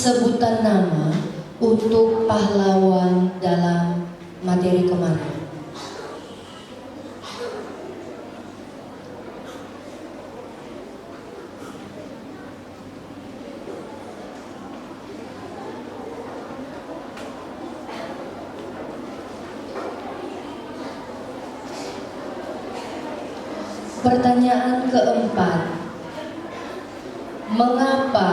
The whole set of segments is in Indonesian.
sebutan nama untuk pahlawan dalam materi kemarin. Pertanyaan keempat, mengapa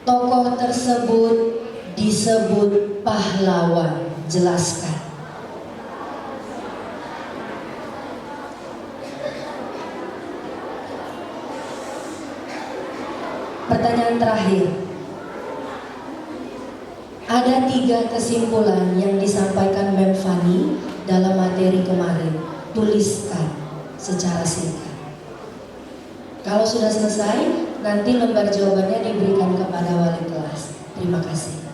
tokoh tersebut disebut pahlawan? Jelaskan. Pertanyaan terakhir, ada 3 kesimpulan yang disampaikan Mem Fani dalam materi kemarin. Tuliskan secara singkat. Kalau sudah selesai, nanti lembar jawabannya diberikan kepada wali kelas. Terima kasih.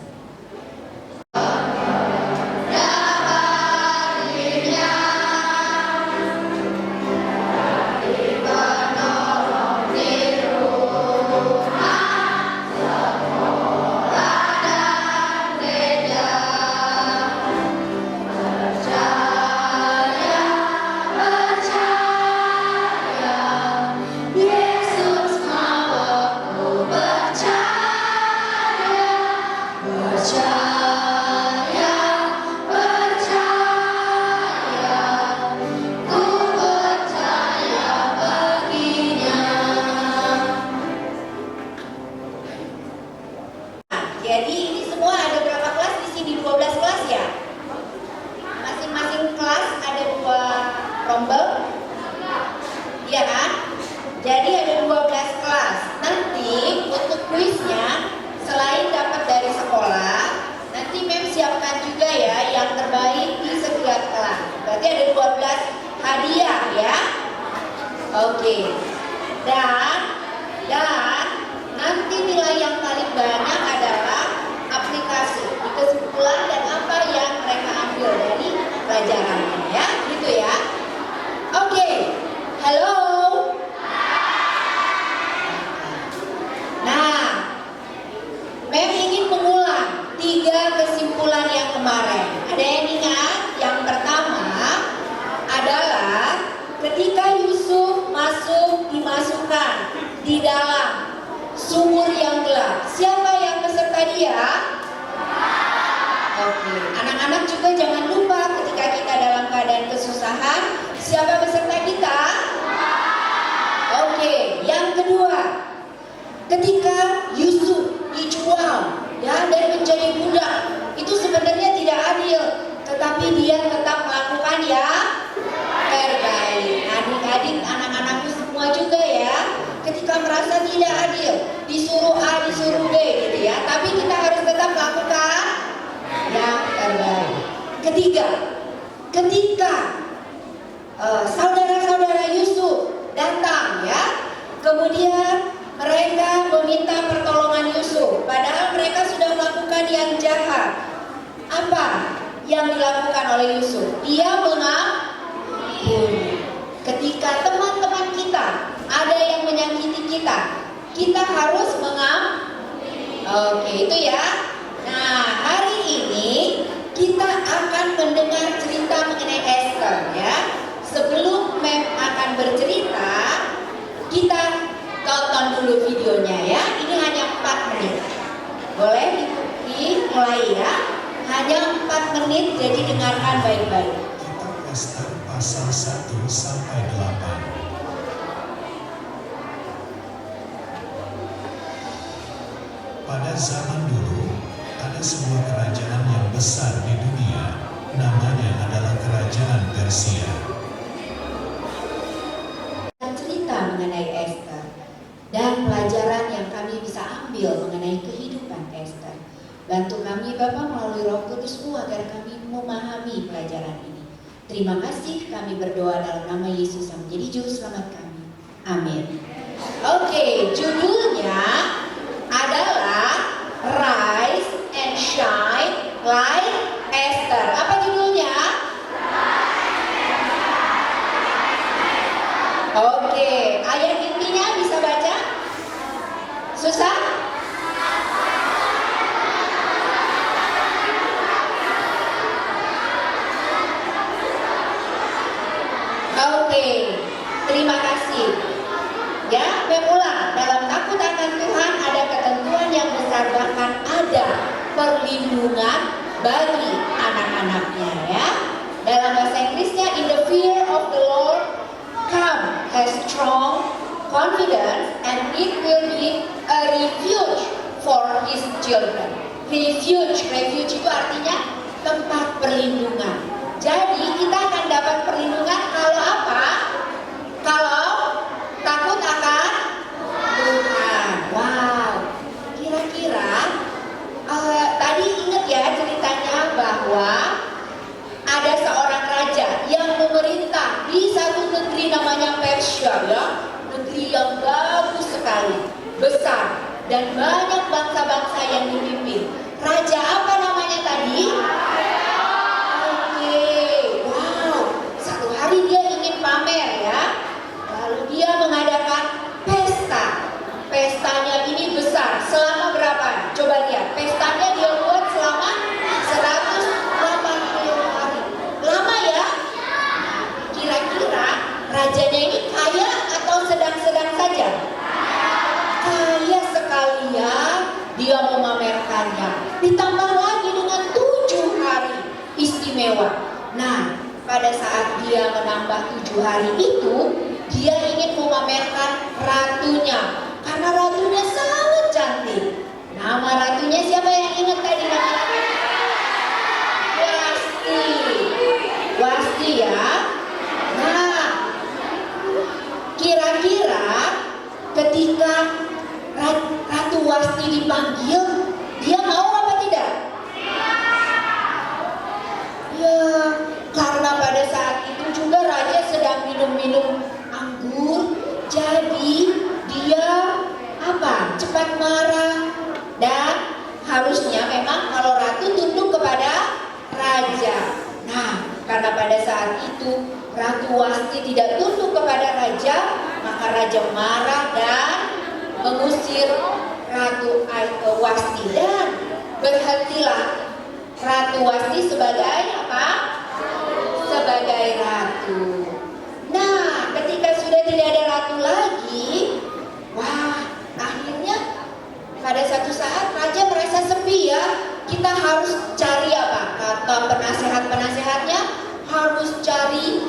Jadi ini semua ada berapa kelas di sini? 12 kelas ya? Masing-masing kelas ada 2 rombel? Iya kan? Jadi ada 12 kelas. Nanti untuk kuisnya selain dapat dari sekolah, nanti Mem siapkan juga ya yang terbaik di setiap kelas. Berarti ada 12 hadiah ya. Oke. Dan nanti nilai yang paling banyak adalah aplikasi, kesimpulan dan apa yang mereka ambil dari pelajarannya ya, gitu ya. Oke. Halo. Nah, Mem ingin mengulang 3 kesimpulan yang kemarin. Ada yang ingat? Yang pertama adalah ketika Yusuf dimasukkan di dalam sumur yang gelap, siapa yang beserta dia? Oke, anak-anak juga jangan lupa ketika kita dalam keadaan kesusahan, siapa beserta kita? Oke, yang kedua, ketika Yusuf dijual ya dan menjadi budak, itu sebenarnya tidak adil, tetapi dia tetap melakukan ya terbaik. Adik-adik, anak-anakku semua juga ya, ketika merasa tidak adil, disuruh A, disuruh B gitu ya, tapi kita harus tetap melakukan yang terbaik. Ketiga, ketika saudara-saudara Yusuf datang ya, kemudian mereka meminta pertolongan Yusuf, padahal mereka sudah melakukan yang jahat. Apa yang dilakukan oleh Yusuf? Dia mengampuni. Ketika teman-teman kita ada yang menyakiti kita, kita harus mengampuni. Oke, itu ya. Nah, hari ini kita akan mendengar cerita mengenai Esther ya. Sebelum Mem akan bercerita, kita tonton dulu videonya ya. Ini hanya 4 menit. Boleh dimulai ya. Hanya 4 menit, jadi dengarkan baik-baik. Kitab Esther pasal 1 sampai 8. Pada zaman dulu, ada sebuah kerajaan yang besar di dunia, namanya adalah Kerajaan Persia. Cerita mengenai Esther dan pelajaran yang kami bisa ambil mengenai kehidupan Esther. Bantu kami Bapak melalui Roh Kudus-Mu agar kami memahami pelajaran ini. Terima kasih, kami berdoa dalam nama Yesus yang menjadi juru selamat kami. Amin. Oke, judulnya adalah Rise and Shine Like Esther. Apa judulnya? Oke, ayat intinya bisa baca? Susah? ada perlindungan bagi anak-anaknya ya. Dalam bahasa Inggrisnya, in the fear of the Lord come has strong confidence and it will be a refuge for his children. Refuge itu artinya tempat perlindungan. Jadi kita akan dapat perlindungan kalau apa? Kalau takut akan Tuhan. Wow. Kira-kira tadi ingat ya ceritanya bahwa ada seorang raja yang memerintah di satu negeri namanya Persia ya. Negeri yang bagus sekali, besar dan banyak bangsa-bangsa yang dipimpin. Raja apa namanya tadi? Oke, wow. Satu hari dia ingin pamer ya. Lalu dia mengadakan pesta. Pestanya ini besar. Selama berapa? Coba lihat. Pestanya dia buat selama 180 hari. Lama ya? Kira-kira rajanya ini kaya atau sedang-sedang saja? Kaya sekali ya. Dia memamerkannya. Ditambah lagi dengan 7 hari istimewa. Nah, pada saat dia menambah 7 hari itu, dia ingin memamerkan ratunya. Karena ratunya sangat cantik. Nama ratunya siapa yang ingat tadi namanya? Wasti. Wasti ya. Nah, kira-kira ketika Ratu Wasti dipanggil, dia mau apa tidak? Ya, karena pada saat itu juga raja sedang minum-minum anggur, jadi dia apa? Cepat marah dan harusnya memang kalau ratu tunduk kepada raja. Nah, karena pada saat itu Ratu Wasti tidak tunduk kepada raja, maka raja marah dan mengusir Ratu Wasti dan berhentilah Ratu Wasti sebagai apa? Sebagai ratu. Nah, ketika sudah tidak ada ratu lagi, wah, akhirnya pada satu saat raja merasa sepi ya. Kita harus cari apa? Kata penasehat-penasehatnya, harus cari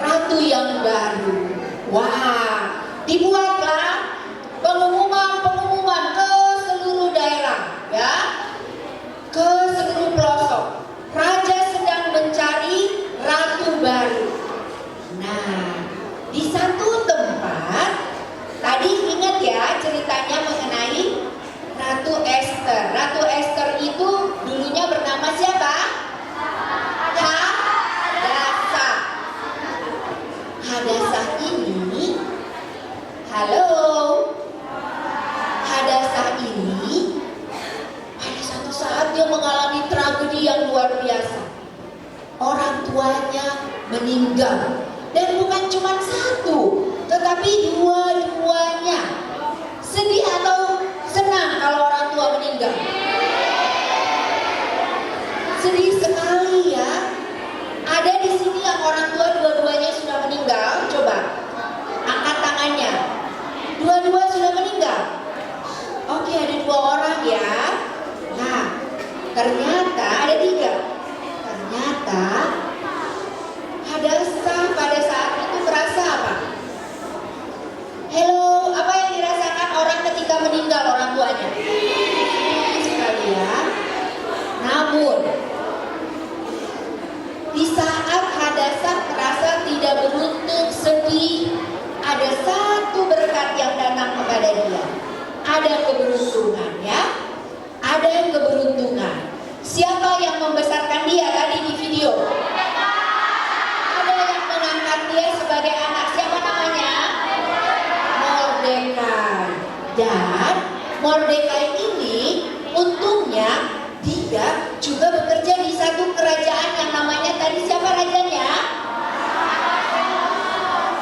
ratu yang baru. Wah, dibuatlah pengumuman ke seluruh daerah ya, ke seluruh pelosok. Raja sedang mencari ratu baru. Nah, di satu tempat tadi ingat ya ceritanya mengenai Ratu Esther. Ratu Esther itu dulunya bernama siapa? Hadasah. Hadasah ini, halo. Hadasah ini pada satu saat dia mengalami tragedi yang luar biasa. Orang tuanya meninggal. Dan bukan cuma satu, tetapi dua-duanya. Sedih atau senang kalau orang tua meninggal? Sedih sekali ya. Ada di sini yang orang tua dua-duanya sudah meninggal? Coba angkat tangannya. Dua-dua sudah meninggal? Oke, ada 2 orang ya. Nah, ternyata ada 3. Ternyata Hadasah pada saat itu merasa apa? Hello, apa yang dirasakan orang ketika meninggal orang tuanya? Sekali ya. Namun di saat Hadasah merasa tidak beruntung, sedih, ada satu berkat yang datang kepada dia. Ada keberuntungan ya. Ada keberuntungan. Siapa yang membesarkan dia tadi di video? Ada yang mengangkat dia sebagai anak. Siapa namanya? Mordekai. Dan Mordekai ini untungnya dia juga bekerja di satu kerajaan yang namanya tadi siapa rajanya?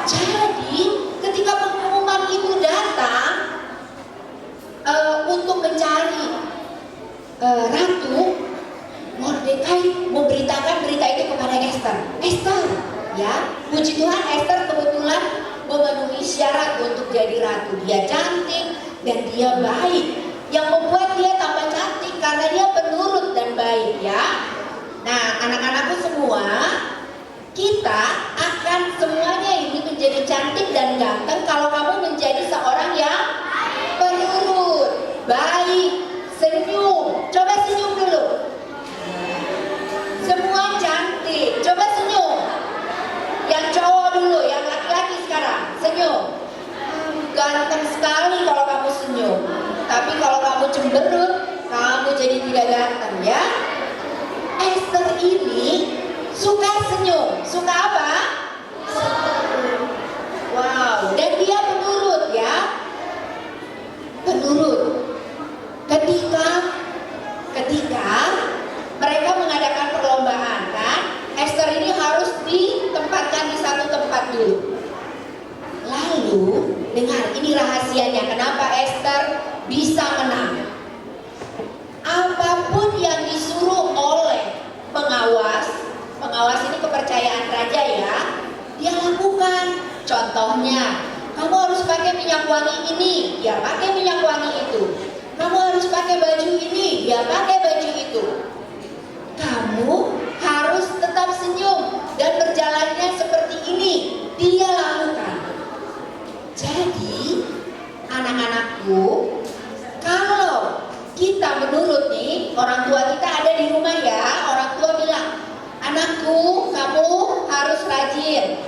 Jadi ketika pengumuman itu datang untuk mencari ratu, Mordekai memberitakan berita itu kepada Esther. Esther, ya, puji Tuhan Esther kebetulan memenuhi syarat untuk jadi ratu. Dia cantik dan dia baik. Yang membuat dia tambah cantik semua, kita akan semuanya ini menjadi cantik dan ganteng kalau kamu menjadi seorang yang penurut, baik, senyum. Coba senyum dulu. Semua cantik. Coba senyum. Yang cowok dulu, yang laki-laki sekarang. Senyum. Ganteng sekali kalau kamu senyum. Tapi kalau kamu cemberut, kamu jadi tidak ganteng ya. Esther ini suka senyum. Suka apa? Wow, dan dia penurut ya. Penurut. Ketika mereka mengadakan perlombaan kan, Esther ini harus ditempatkan di satu tempat dulu. Lalu, dengar, ini rahasianya kenapa Esther bisa menang. Apapun yang disuruh oleh pengawas ini kepercayaan raja ya, dia lakukan. Contohnya, kamu harus pakai minyak wangi ini, ya pakai minyak wangi itu. Kamu harus pakai baju ini, ya pakai baju itu. Kamu harus tetap senyum dan berjalannya seperti ini, dia lakukan. Jadi, anak-anakku, kalau kita menurut nih, orang tua kita ada di rumah ya, orang tua bilang, anakku, kamu harus rajin.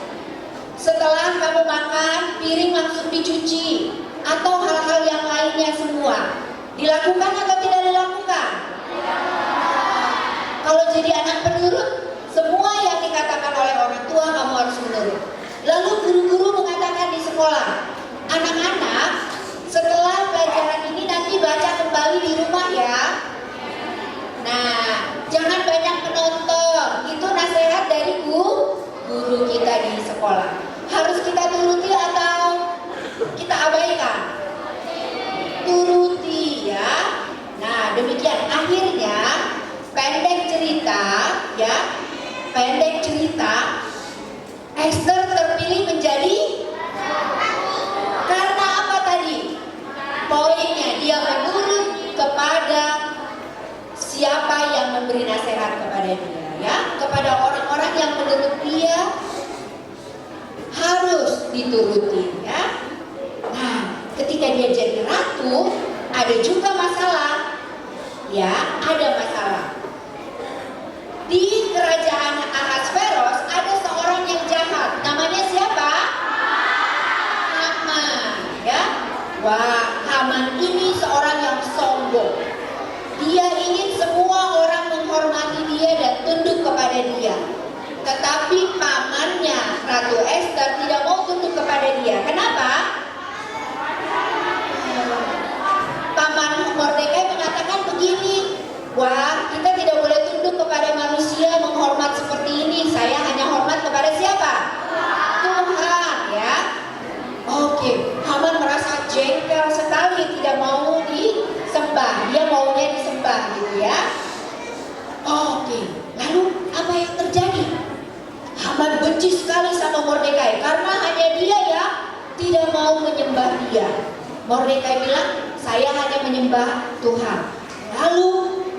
Setelah kamu makan, piring langsung dicuci, atau hal-hal yang lainnya semua. Dilakukan atau tidak dilakukan? Kalau jadi anak penurut, semua yang dikatakan oleh orang tua kamu harus menurut. Lalu guru-guru mengatakan di sekolah, anak-anak setelah pelajaran ini nanti baca kembali di rumah ya. Nah, jangan banyak menonton. Itu nasihat dari guru kita di sekolah. Harus kita turuti atau kita abaikan? Turuti ya. Nah, demikian akhirnya pendek cerita Esther terpilih menjadi karena apa tadi? Poinnya dia menurut kepada siapa yang memberi nasihat kepada dia ya, kepada orang-orang yang menurut dia harus dituruti ya. Nah, ketika dia jadi ratu, ada juga masalah. Ya, ada masalah. Di kerajaan Ahasveros ada seorang yang jahat. Namanya siapa? Haman, ya. Wah, Haman ini seorang yang sombong. Dia ingin semua orang menghormati dia dan tunduk kepada dia. Tetapi pamannya Ratu Esther tidak mau tunduk kepada dia. Kenapa? Paman Mordekai mengatakan begini, wah, kita tidak boleh tunduk kepada manusia, menghormat seperti ini. Saya hanya hormat kepada siapa? Tuhan, ya. Oke, Haman merasa jengkel sekali, tidak mau disembah. Dia maunya disembah gitu ya. Oke, lalu apa yang terjadi? Haman benci sekali sama Mordekai karena hanya dia ya tidak mau menyembah dia. Mordekai bilang, saya hanya menyembah Tuhan. Lalu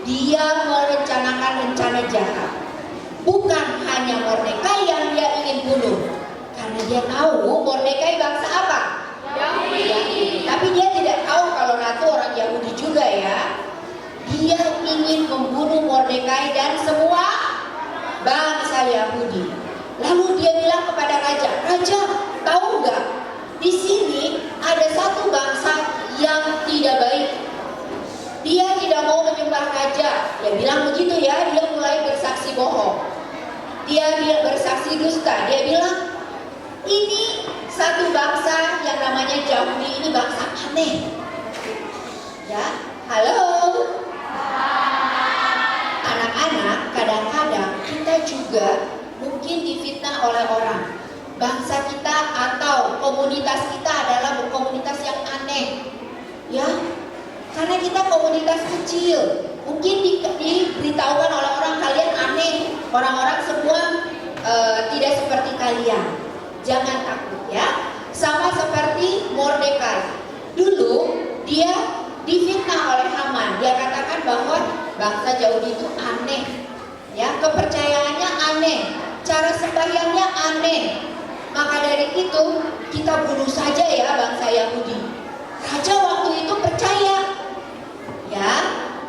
dia merencanakan rencana jahat. Bukan hanya Mordekai yang dia ingin bunuh, karena dia tahu Mordekai bangsa apa? Yahudi. Tapi dia tidak tahu kalau Ratu orang Yahudi juga ya. Dia ingin membunuh Mordekai dan semua bangsa Yahudi. Lalu dia bilang kepada raja, "Raja, tahu nggak? Di sini ada satu bangsa yang tidak baik. Dia tidak mau menyembah raja." Dia bilang begitu ya, dia mulai bersaksi bohong. Dia bersaksi dusta. Dia bilang, ini satu bangsa yang namanya Yahudi, ini bangsa aneh. Ya, halo. Anak-anak, kadang-kadang kita juga mungkin difitnah oleh orang. Bangsa kita atau komunitas kita adalah komunitas yang aneh. Ya, karena kita komunitas kecil, mungkin diberitahukan oleh orang kalian aneh, orang-orang semua tidak seperti kalian. Jangan takut ya. Sama seperti Mordekai. Dulu dia difitnah oleh Haman. Dia katakan bahwa bangsa Yahudi itu aneh. Ya, kepercayaannya aneh, cara sembahyangnya aneh. Maka dari itu kita bunuh saja ya bangsa Yahudi. Raja waktu itu percaya. Ya,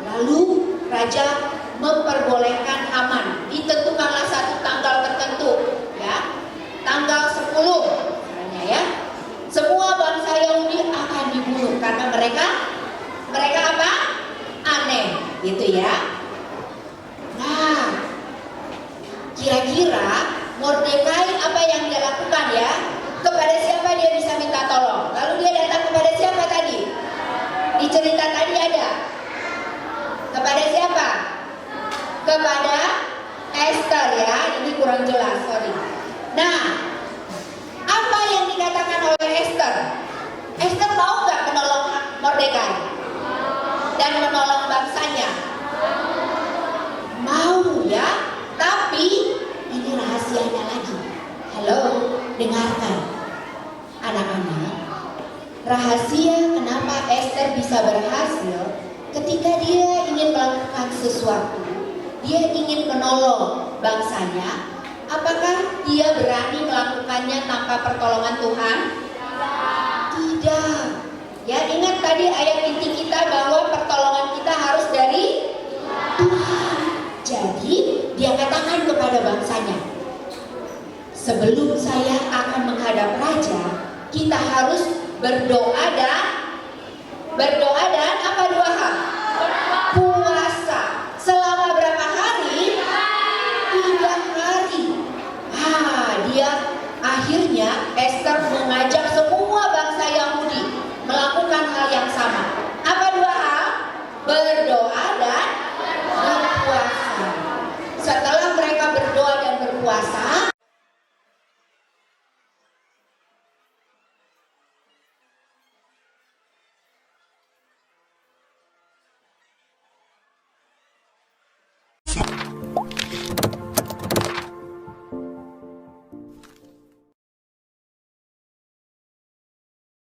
lalu raja memperbolehkan Haman. Ditentukanlah satu tanggal tertentu, ya. Tanggal 10 misalnya ya. Semua bangsa Yahudi akan dibunuh karena mereka apa? Aneh, gitu ya. Nah, kira-kira Mordekai apa yang dia lakukan ya? Kepada siapa dia bisa minta tolong? Lalu dia datang kepada siapa tadi? Di cerita tadi ada. Kepada siapa? Kepada Esther ya. Ini kurang jelas, sorry. Nah, apa yang dikatakan oleh Esther? Esther mau nggak menolong Mordekai dan menolong bangsanya? Mau ya, tapi ini rahasianya lagi. Halo, dengarkan anak-anak. Rahasia kenapa Esther bisa berhasil ketika dia ingin melakukan sesuatu, dia ingin menolong bangsanya. Apakah dia berani melakukannya tanpa pertolongan Tuhan? Tidak. Ya, ingat tadi ayat inti kita bahwa pertolongan kita harus dari Tuhan. Jadi dia katakan kepada bangsanya, sebelum saya akan menghadap raja, kita harus berdoa dan apa dua hal?